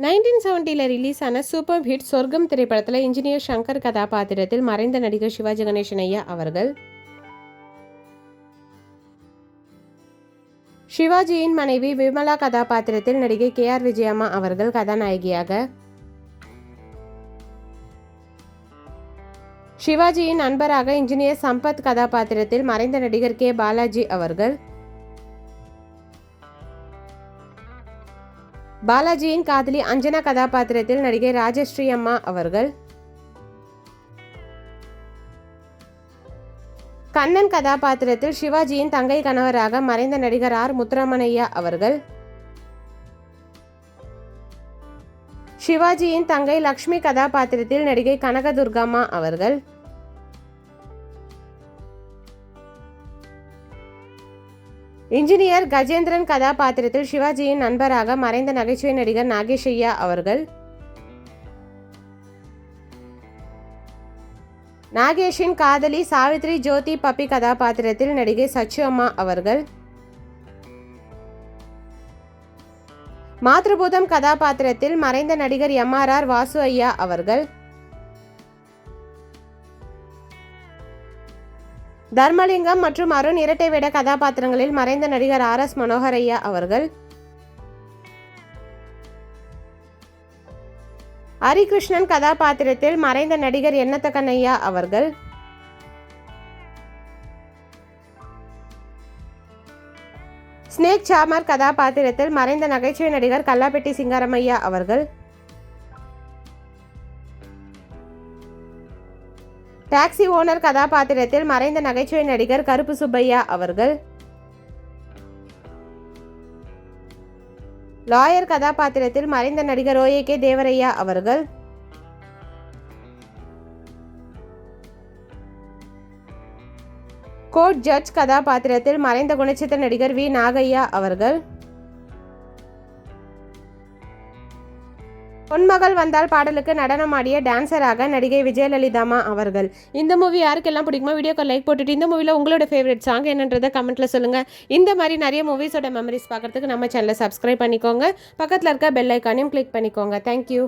1970 release ஆன super hit சொர்க்கம் திரைப்படத்தில் இன்ஜினியர் சங்கர் கதாபாத்திரத்தில் மறைந்த நடிகர் சிவாஜி கணேசன் ஐயா அவர்கள், சிவாஜியின் மனைவி விமலா கதாபாத்திரத்தில் நடிகை KR விஜயம்மா அவர்கள் கதாநாயகியாக, சிவாஜியின் நண்பராக இன்ஜினியர் சம்பத் கதாபாத்திரத்தில் மறைந்த நடிகர் K பாலாஜி அவர்கள், பாலாஜியின் காதலி அஞ்சனா கதாபாத்திரத்தில் நடிகை ராஜஸ்ரீ அம்மா அவர்கள், கண்ணன் கதாபாத்திரத்தில் சிவாஜியின் தங்கை கணவராக மறைந்த நடிகர் R முத்துராமனையா அவர்கள், சிவாஜியின் தங்கை லக்ஷ்மி கதாபாத்திரத்தில் நடிகை கனகதுர்கம்மா அவர்கள், இன்ஜினியர் கஜேந்திரன் கதாபாத்திரத்தில் சிவாஜியின் நண்பராக மறைந்த நகைச்சுவை நடிகர் நாகேஷ் ஐயா அவர்கள், நாகேஷின் காதலி சாவித்ரி ஜோதி பப்பி கதாபாத்திரத்தில் நடிகை சச்சு அம்மா அவர்கள், மாத்ருபூதம் கதாபாத்திரத்தில் மறைந்த நடிகர் MRR வாசு ஐயா அவர்கள், தர்மலிங்கம் மற்றும் அருண் இரட்டை வேட கதாபாத்திரங்களில் மறைந்த நடிகர் RS மனோகர் ஐயா அவர்கள், ஹரிகிருஷ்ணன் கதாபாத்திரத்தில் மறைந்த நடிகர் எண்ணத்தக்கன் ஐயா அவர்கள், ஸ்னேக் சாமர் கதாபாத்திரத்தில் மறைந்த நகைச்சுவை நடிகர் கல்லாப்பெட்டி சிங்காரமையா அவர்கள், டாக்ஸி ஓனர் கதாபாத்திரத்தில் மறைந்த நகைச்சுவை நடிகர் கருப்பு சுப்பையா அவர்கள், லாயர் கதாபாத்திரத்தில் மறைந்த நடிகர் OAK தேவரையா அவர்கள், கோர்ட் ஜட்ஜ் கதாபாத்திரத்தில் மறைந்த குணச்சித்திர நடிகர் V நாகையா அவர்கள், பொன்மகள் வந்தால் பாடலுக்கு நடனமாடிய டான்சராக நடிகை விஜயலலிதாமா அவர்கள். இந்த மூவி யாருக்கெல்லாம் பிடிக்குமோ வீடியோக்கு லைக் போட்டுட்டு இந்த மூவியில் உங்களோட ஃபேவரட் சாங் என்னன்றதை கமெண்ட்ல சொல்லுங்கள். இந்த மாதிரி நிறைய மூவிஸோட மெமரிஸ் பார்க்குறதுக்கு நம்ம சேனலை சப்ஸ்கிரைப் பண்ணிக்கோங்க. பக்கத்தில் இருக்க பெல் ஐக்கானையும் கிளிக் பண்ணிக்கோங்க. தேங்க்யூ.